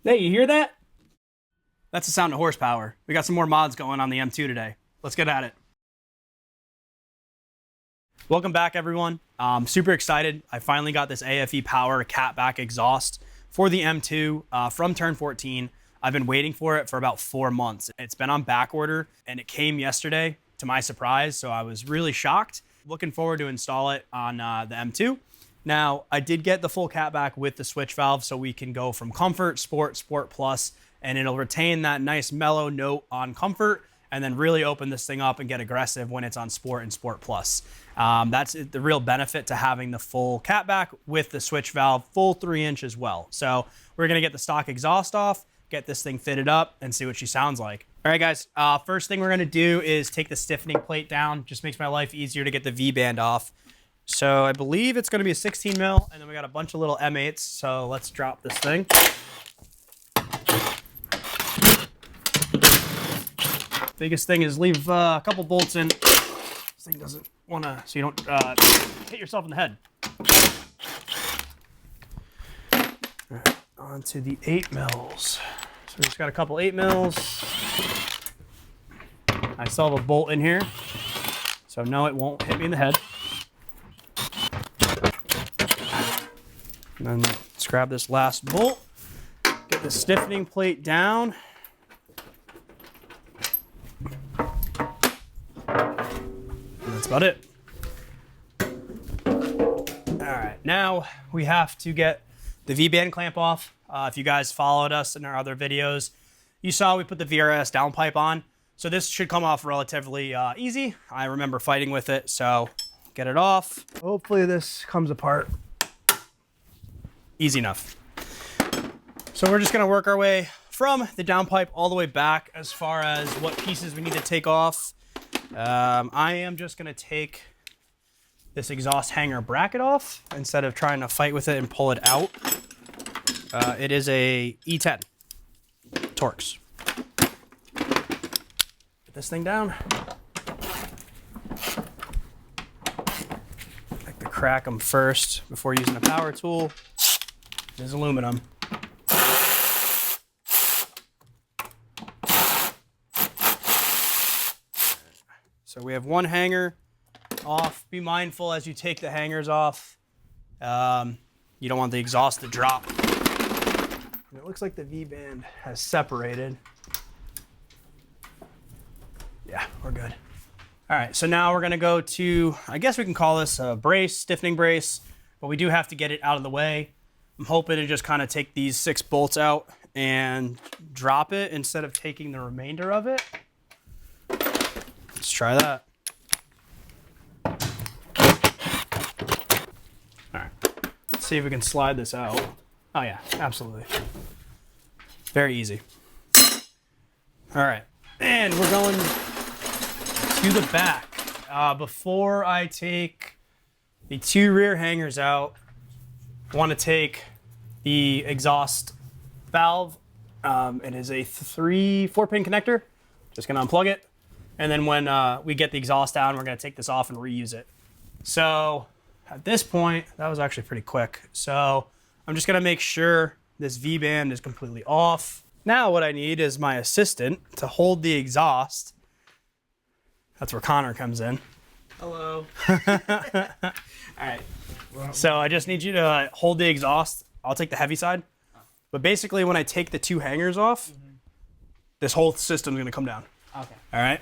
Hey, you hear that? That's the sound of horsepower. We got some more mods going on the M2 today. Let's get at it. Welcome back, everyone. I'm super excited. I finally got this AFE Power catback exhaust for the M2 from Turn 14. I've been waiting for it for about 4 months. It's been on back order and it came yesterday to my surprise, so I was really shocked. Looking forward to install it on the M2. Now, I did get the full catback with the switch valve, so we can go from Comfort, Sport, Sport Plus, and it'll retain that nice mellow note on Comfort, and then really open this thing up and get aggressive when it's on Sport and Sport Plus. That's the real benefit to having the full catback with the switch valve, full 3-inch as well. So we're gonna get the stock exhaust off, get this thing fitted up, and see what she sounds like. All right, guys, first thing we're gonna do is take the stiffening plate down. Just makes my life easier to get the V-band off. So I believe it's gonna be a 16 mil, and then we got a bunch of little M8s, so let's drop this thing. Biggest thing is leave a couple bolts in. This thing doesn't wanna, so you don't hit yourself in the head. All right, on to the 8 mils. So we just got a couple 8 mils. I still have a bolt in here, so no, it won't hit me in the head. And then let's grab this last bolt, get the stiffening plate down. And that's about it. All right, now we have to get the V-band clamp off. If you guys followed us in our other videos, you saw we put the VRS downpipe on. So this should come off relatively easy. I remember fighting with it, so get it off. Hopefully this comes apart easy enough. So we're just gonna work our way from the downpipe all the way back as far as what pieces we need to take off. I am just gonna take this exhaust hanger bracket off instead of trying to fight with it and pull it out. It is a E10 Torx. Get this thing down. Like to crack them first before using a power tool. It is aluminum. So we have one hanger off. Be mindful as you take the hangers off. You don't want the exhaust to drop. And it looks like the V-band has separated. Yeah, we're good. All right, so now we're gonna go to, I guess we can call this a brace, stiffening brace, but we do have to get it out of the way. I'm hoping to just kind of take these 6 bolts out and drop it instead of taking the remainder of it. Let's try that. All right, let's see if we can slide this out. Oh yeah, absolutely. Very easy. All right, and we're going to the back. Before I take the 2 rear hangers out, I want to take the exhaust valve. It is a 4-pin connector. Just gonna unplug it. And then when we get the exhaust down, we're gonna take this off and reuse it. So at this point, that was actually pretty quick. So I'm just gonna make sure this V-band is completely off. Now what I need is my assistant to hold the exhaust. That's where Connor comes in. Hello. All right. So I just need you to hold the exhaust. I'll take the heavy side. But basically when I take the 2 hangers off, this whole system's gonna come down. Okay. All right?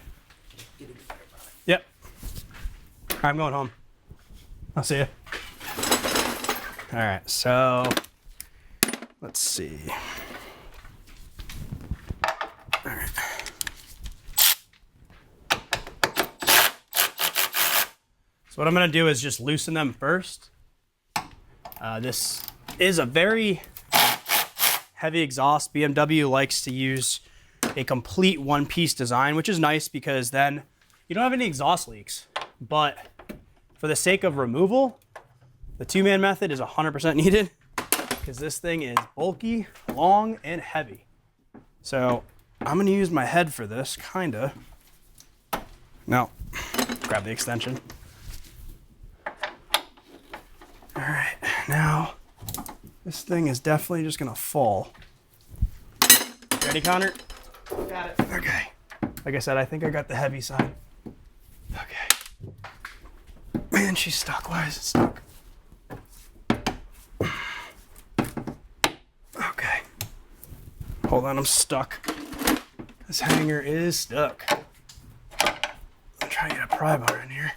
Yep. I'm going home. I'll see you. All right, so let's see. All right. So what I'm gonna do is just loosen them first. This is a very heavy exhaust. BMW likes to use a complete one-piece design, which is nice because then you don't have any exhaust leaks. But for the sake of removal, the 2-man method is 100% needed because this thing is bulky, long, and heavy. So I'm gonna use my head for this, kinda. No, grab the extension. All right, now this thing is definitely just gonna fall. Ready, Connor? Got it. Okay. Like I said, I think I got the heavy side. Okay. Man, she's stuck. Why is it stuck? Okay. Hold on, I'm stuck. This hanger is stuck. I'm trying to get a pry bar in here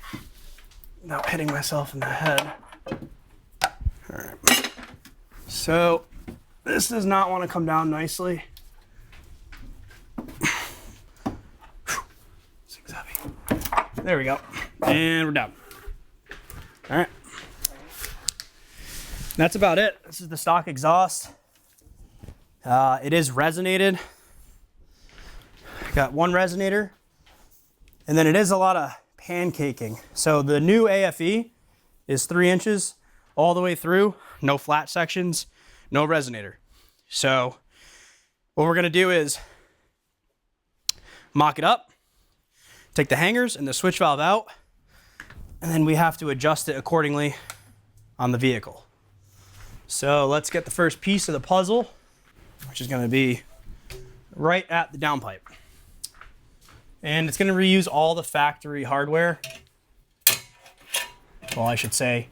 without hitting myself in the head. All right. So this does not want to come down nicely. Thing's heavy. There we go. And we're done. All right. That's about it. This is the stock exhaust. It is resonated. Got one resonator. And then it is a lot of pancaking. So the new AFE is 3 inches all the way through. No flat sections, no resonator. So what we're gonna do is mock it up, take the hangers and the switch valve out, and then we have to adjust it accordingly on the vehicle. So let's get the first piece of the puzzle, which is gonna be right at the downpipe. And it's gonna reuse all the factory hardware. Well, I should say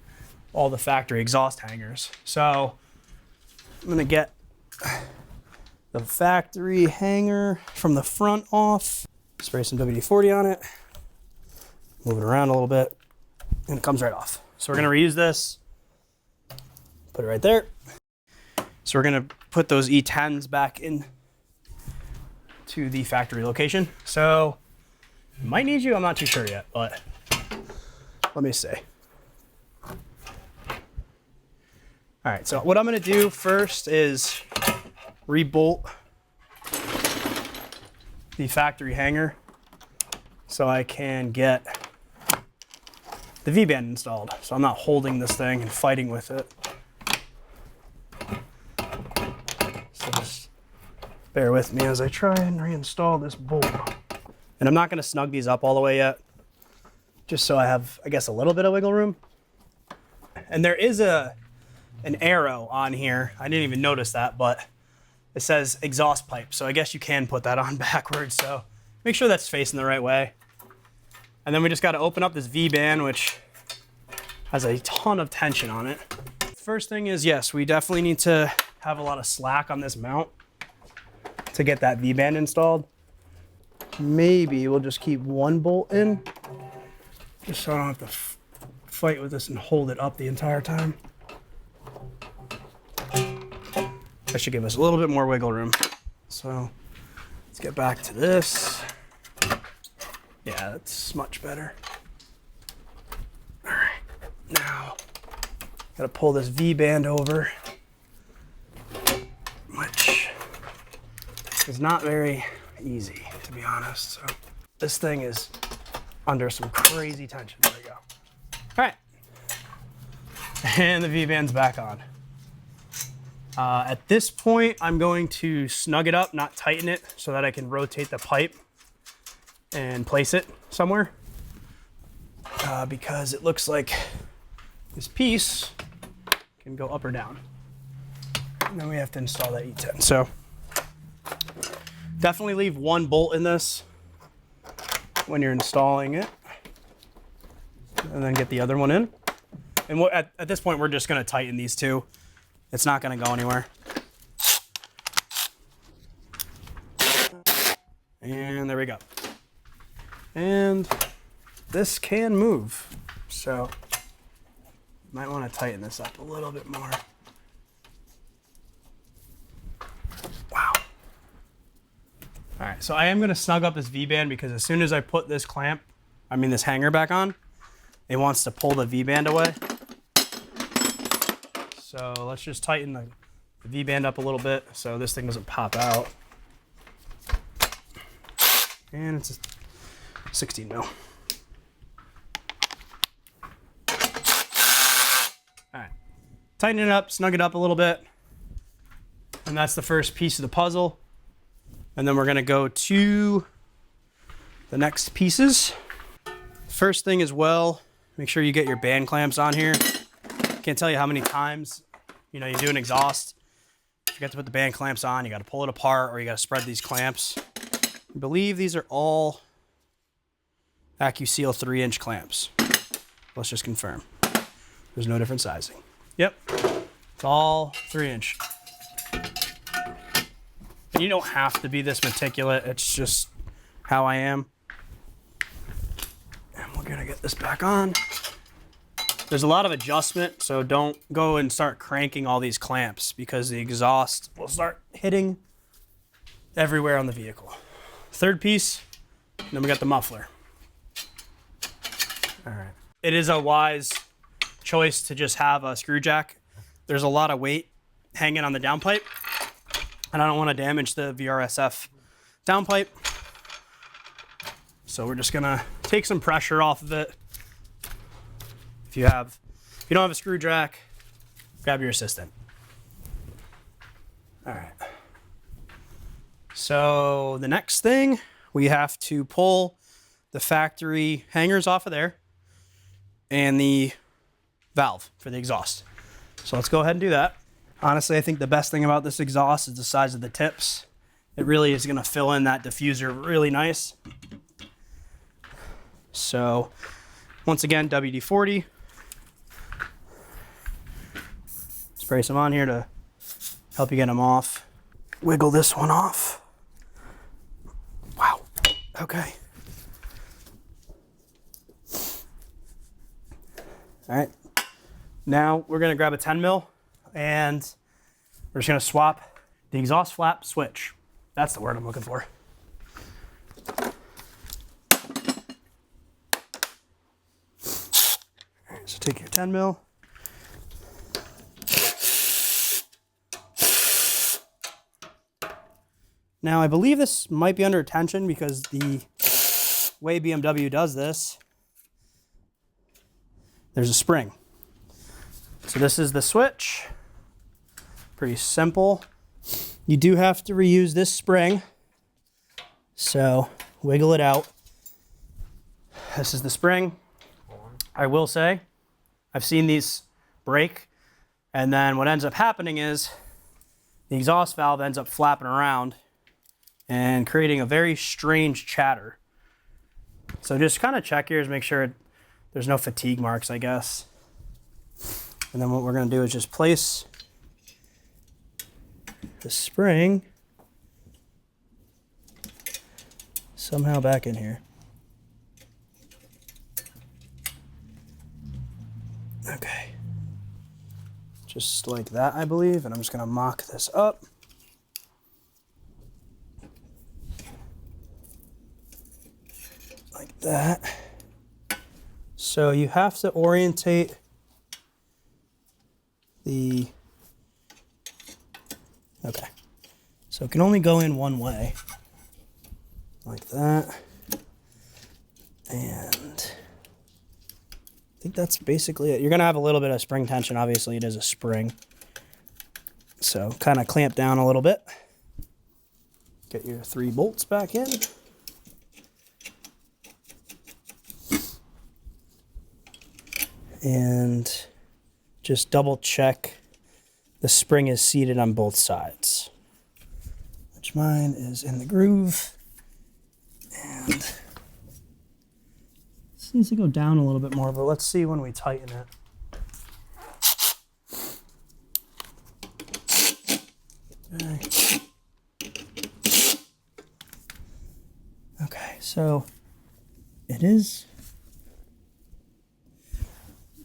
all the factory exhaust hangers. So I'm gonna get the factory hanger from the front off, spray some WD-40 on it, move it around a little bit, and it comes right off. So we're gonna reuse this, put it right there. So we're gonna put those E10s back in to the factory location. So might need you, I'm not too sure yet, but let me see. All right, so what I'm gonna do first is rebolt the factory hanger so I can get the V-band installed. So I'm not holding this thing and fighting with it. So just bear with me as I try and reinstall this bolt. And I'm not gonna snug these up all the way yet, just so I have, I guess, a little bit of wiggle room. And there is an arrow on here. I didn't even notice that, but it says exhaust pipe. So I guess you can put that on backwards. So make sure that's facing the right way. And then we just got to open up this V-band, which has a ton of tension on it. First thing is, yes, we definitely need to have a lot of slack on this mount to get that V-band installed. Maybe we'll just keep one bolt in, just so I don't have to fight with this and hold it up the entire time. That should give us a little bit more wiggle room. So let's get back to this. Yeah, that's much better. All right, now gotta pull this V-band over, which is not very easy, to be honest. So this thing is under some crazy tension. There we go. All right, and the V-band's back on. At this point, I'm going to snug it up, not tighten it, so that I can rotate the pipe and place it somewhere. Because it looks like this piece can go up or down. And then we have to install that E10. So definitely leave one bolt in this when you're installing it, and then get the other one in. And at this point, we're just gonna tighten these two. It's not gonna go anywhere. And there we go. And this can move. So might wanna tighten this up a little bit more. Wow. All right, so I am gonna snug up this V-band because as soon as I put this this hanger back on, it wants to pull the V-band away. So let's just tighten the V-band up a little bit so this thing doesn't pop out. And it's a 16 mil. All right, tighten it up, snug it up a little bit. And that's the first piece of the puzzle. And then we're gonna go to the next pieces. First thing as well, make sure you get your band clamps on here. Can't tell you how many times, you do an exhaust forget to put the band clamps on. You got to pull it apart, or you got to spread these clamps. I believe these are all AccuSeal 3-inch clamps. Let's just confirm. There's no different sizing. Yep, it's all 3-inch. And you don't have to be this meticulous. It's just how I am. And we're gonna get this back on. There's a lot of adjustment, so don't go and start cranking all these clamps because the exhaust will start hitting everywhere on the vehicle. Third piece, and then we got the muffler. All right. It is a wise choice to just have a screw jack. There's a lot of weight hanging on the downpipe, and I don't want to damage the VRSF downpipe. So we're just gonna take some pressure off of it. If you don't have a screw jack, grab your assistant. All right. So the next thing, we have to pull the factory hangers off of there and the valve for the exhaust. So let's go ahead and do that. Honestly, I think the best thing about this exhaust is the size of the tips. It really is gonna fill in that diffuser really nice. So once again, WD-40. Spray some on here to help you get them off. Wiggle this one off. Wow, okay. All right, now we're gonna grab a 10 mil and we're just gonna swap the exhaust flap switch. That's the word I'm looking for. All right, so take your 10 mil. Now, I believe this might be under tension because the way BMW does this, there's a spring. So this is the switch. Pretty simple. You do have to reuse this spring. So wiggle it out. This is the spring. I will say, I've seen these break, and then what ends up happening is the exhaust valve ends up flapping around and creating a very strange chatter. So just kind of check here to make sure there's no fatigue marks, I guess. And then what we're gonna do is just place the spring somehow back in here. Okay. Just like that, I believe, and I'm just gonna mock this up. Like that. So you have to orientate the, okay. So it can only go in one way. Like that. And I think that's basically it. You're gonna have a little bit of spring tension. Obviously it is a spring. So kind of clamp down a little bit. Get your 3 bolts back in. And just double check the spring is seated on both sides, which mine is in the groove. And it needs to go down a little bit more, but let's see when we tighten it. Okay. Okay, so it is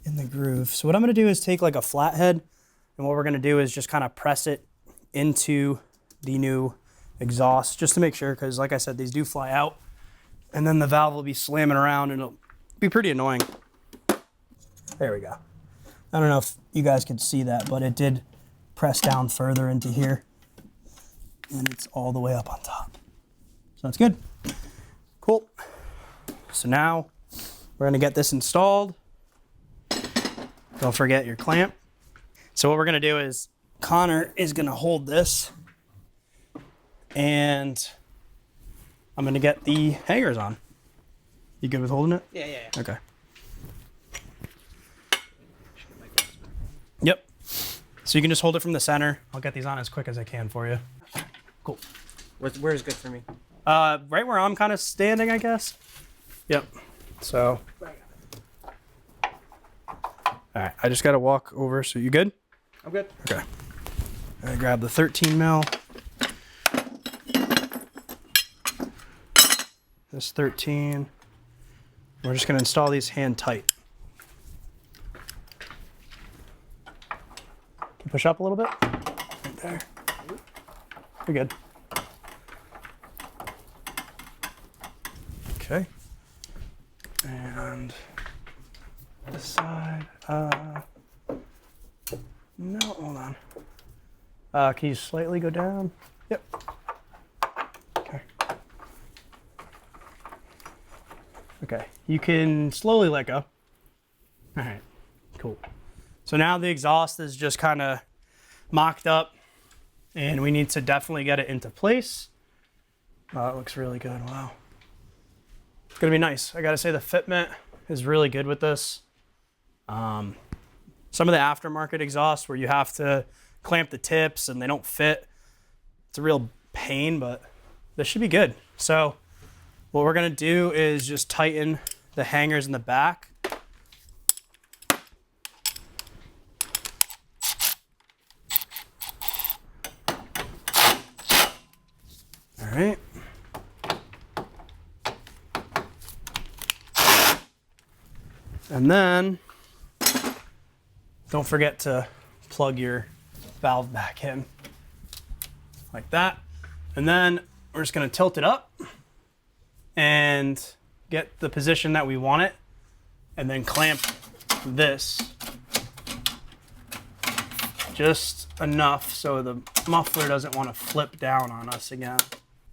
in the groove. So what I'm gonna do is take like a flathead, and what we're gonna do is just kind of press it into the new exhaust just to make sure, because like I said, these do fly out, and then the valve will be slamming around and it'll be pretty annoying. There we go. I don't know if you guys could see that, but it did press down further into here, and it's all the way up on top. So that's good. Cool. So now we're gonna get this installed. Don't forget your clamp. So what we're gonna do is Connor is gonna hold this, and I'm gonna get the hangers on. You good with holding it? Yeah. Okay. Yep. So you can just hold it from the center. I'll get these on as quick as I can for you. Cool. Where's good for me? Right where I'm kind of standing, I guess. Yep. So. All right, I just got to walk over. So you good? I'm good. Okay. I grab the 13 mil. This 13. We're just going to install these hand tight. Can you push up a little bit? Right there. You're good. Okay. And this side. No, hold on. Can you slightly go down? Yep. Okay. Okay. You can slowly let go. All right. Cool. So now the exhaust is just kind of mocked up, and we need to definitely get it into place. Oh, it looks really good. Wow. It's gonna be nice. I gotta say the fitment is really good with this. Some of the aftermarket exhausts where you have to clamp the tips and they don't fit, it's a real pain, but this should be good. So what we're gonna do is just tighten the hangers in the back. All right. And then don't forget to plug your valve back in like that. And then we're just gonna tilt it up and get the position that we want it, and then clamp this just enough so the muffler doesn't want to flip down on us again.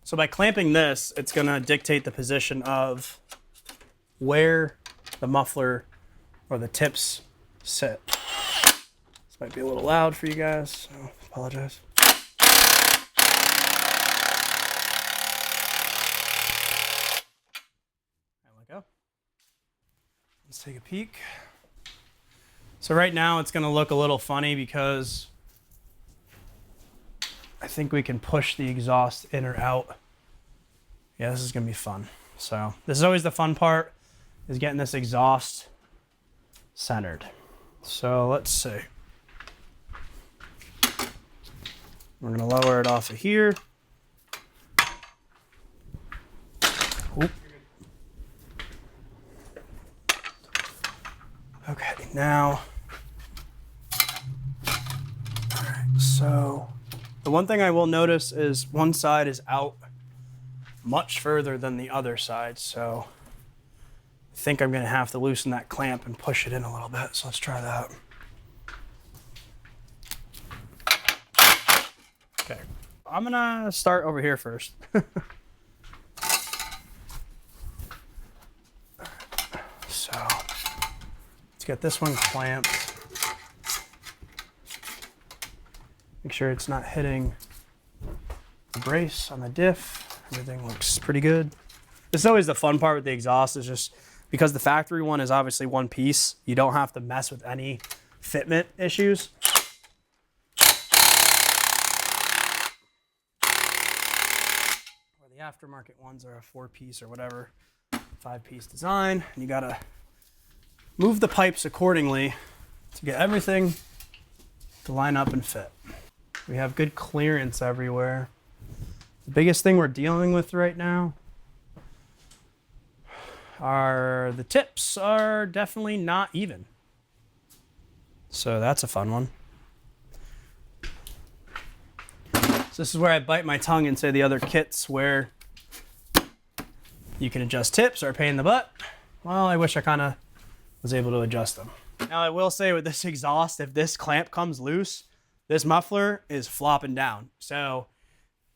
So by clamping this, it's gonna dictate the position of where the muffler or the tips sit. This might be a little loud for you guys, so apologize. And let go. Let's take a peek. So right now it's gonna look a little funny because I think we can push the exhaust in or out. Yeah, this is gonna be fun. So this is always the fun part, is getting this exhaust centered. So let's see. We're gonna lower it off of here. Oop. Okay, now, all right, so the one thing I will notice is one side is out much further than the other side, so I think I'm gonna have to loosen that clamp and push it in a little bit, so let's try that. Okay, I'm gonna start over here first. So, let's get this one clamped. Make sure it's not hitting the brace on the diff. Everything looks pretty good. This is always the fun part with the exhaust, is just because the factory one is obviously one piece, you don't have to mess with any fitment issues. Or the aftermarket ones are a 4-piece or whatever, 5-piece design. And you gotta move the pipes accordingly to get everything to line up and fit. We have good clearance everywhere. The biggest thing we're dealing with right now are the tips are definitely not even. So that's a fun one. So this is where I bite my tongue and say the other kits where you can adjust tips are a pain in the butt. Well, I wish I kind of was able to adjust them. Now I will say with this exhaust, if this clamp comes loose, this muffler is flopping down. So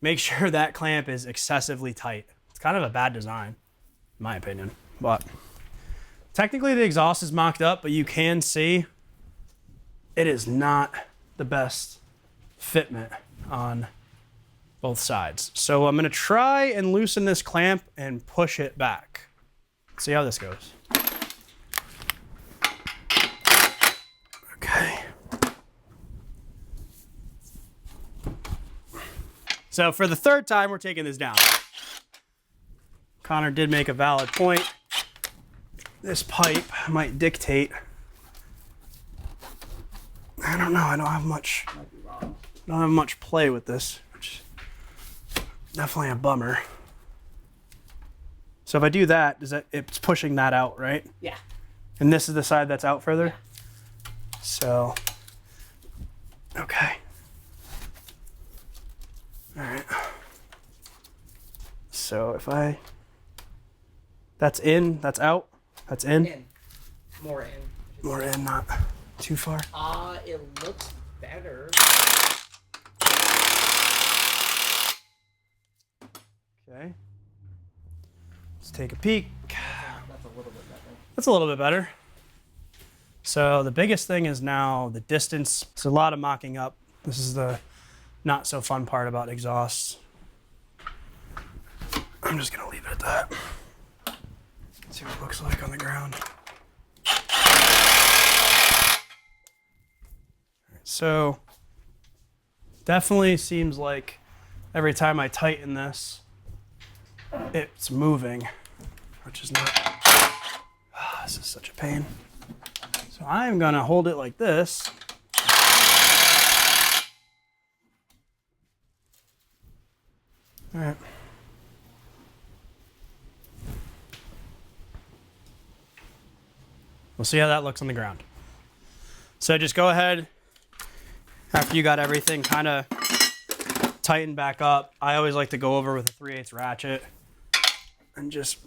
make sure that clamp is excessively tight. It's kind of a bad design, in my opinion. But technically the exhaust is mocked up, but you can see it is not the best fitment on both sides. So I'm gonna try and loosen this clamp and push it back. See how this goes. Okay. So for the third time, we're taking this down. Connor did make a valid point. This pipe might dictate. I don't know. I don't have much play with this, which is definitely a bummer. So if I do that, it's pushing that out, right? Yeah. And this is the side that's out further? Yeah. So, okay. All right. So if that's in, that's out, that's in? In. More in. More in, not too far. It looks better. Okay. Let's take a peek. That's a little bit better. That's a little bit better. So the biggest thing is now the distance. It's a lot of mocking up. This is the not so fun part about exhausts. I'm just gonna leave it at that. See what it looks like on the ground. So definitely seems like every time I tighten this, it's moving, which is not, this is such a pain. So I'm gonna hold it like this. All right. We'll see how that looks on the ground. So just go ahead, after you got everything kind of tightened back up. I always like to go over with a 3/8 ratchet and just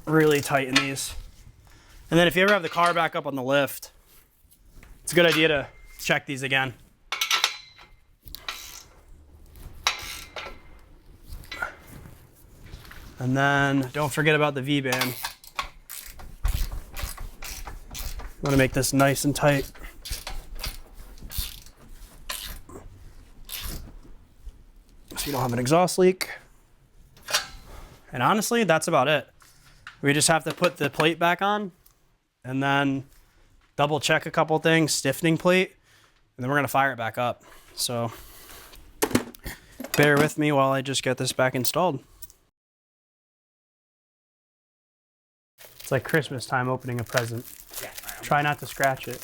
really tighten these. And then if you ever have the car back up on the lift, it's a good idea to check these again. And then don't forget about the V-band. You want to make this nice and tight. So you don't have an exhaust leak. And honestly, that's about it. We just have to put the plate back on and then double check a couple things, stiffening plate, and then we're gonna fire it back up. So bear with me while I just get this back installed. It's like Christmas time opening a present. Yeah. Try not to scratch it.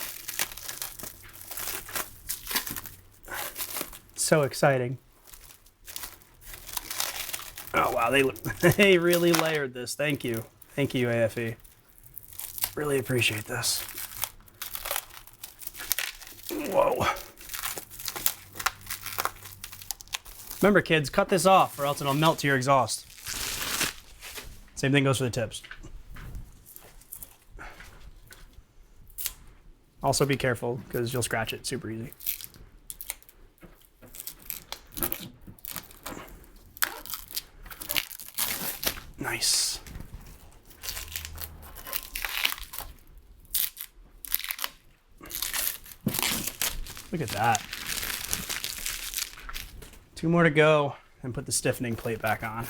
So exciting. Oh wow, they really layered this. Thank you. Thank you, AFE. Really appreciate this. Whoa. Remember kids, cut this off or else it'll melt to your exhaust. Same thing goes for the tips. Also be careful because you'll scratch it super easy. Nice. Look at that. 2 more to go and put the stiffening plate back on.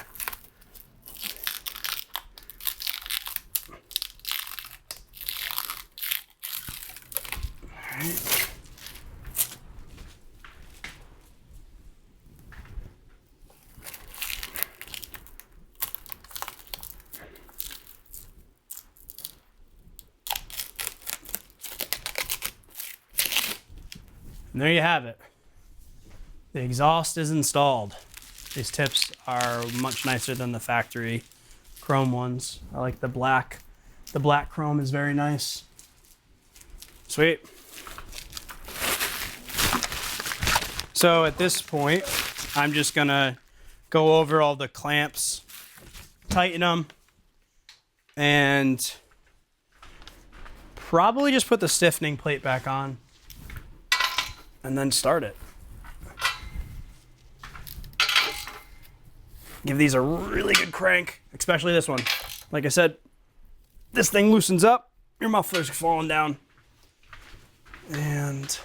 All right. And there you have it. The exhaust is installed. These tips are much nicer than the factory chrome ones. I like the black. The black chrome is very nice. Sweet. So at this point, I'm just gonna go over all the clamps, tighten them, and probably just put the stiffening plate back on and then start it. Give these a really good crank, especially this one. Like I said, this thing loosens up, your muffler's falling down. And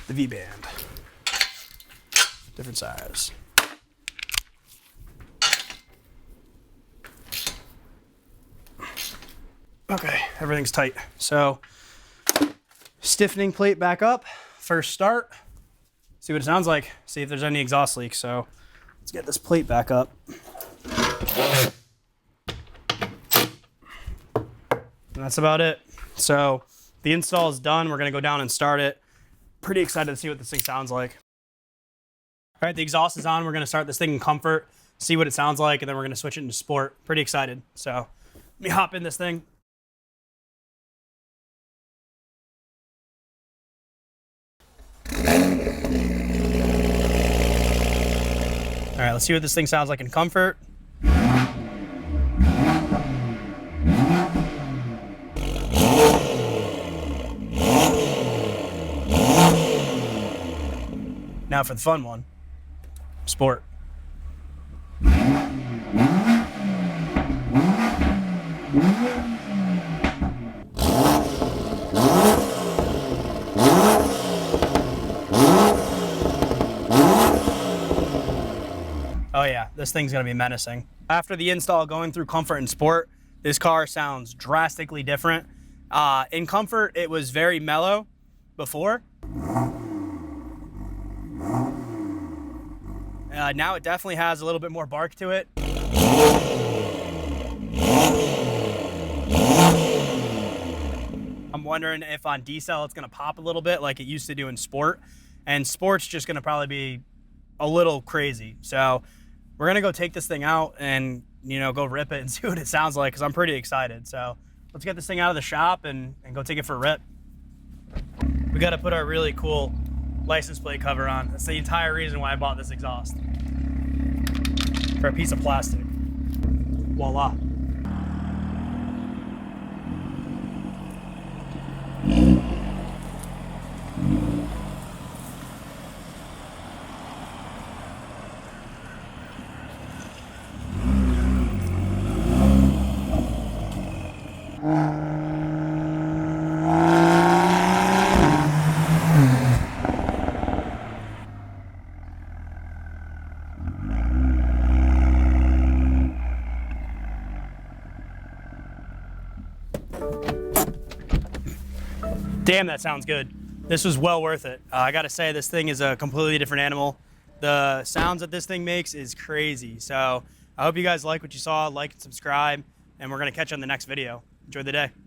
the V-band, different size. Okay, everything's tight. So, stiffening plate back up, first start, see what it sounds like, see if there's any exhaust leaks. So, Let's get this plate back up. And that's about it. So the install is done. We're gonna go down and start it. Pretty excited to see what this thing sounds like. All right, the exhaust is on. We're gonna start this thing in comfort, see what it sounds like, and then we're gonna switch it into sport. Pretty excited. So let me hop in this thing. All right, let's see what this thing sounds like in comfort. Now for the fun one, sport. Oh yeah, this thing's gonna be menacing. After the install, going through comfort and sport, this car sounds drastically different. In comfort, it was very mellow before. Now it definitely has a little bit more bark to it. I'm wondering if on decel it's gonna pop a little bit like it used to do in sport, and sport's just gonna probably be a little crazy. So we're gonna go take this thing out and, you know, go rip it and see what it sounds like, because I'm pretty excited. So let's get this thing out of the shop and go take it for a rip. We gotta put our really cool license plate cover on. That's the entire reason why I bought this exhaust. For a piece of plastic. Voila. Damn, that sounds good. This was well worth it. I gotta say, this thing is a completely different animal. The sounds that this thing makes is crazy. So I hope you guys like what you saw, like and subscribe, and we're gonna catch you on the next video. Enjoy the day.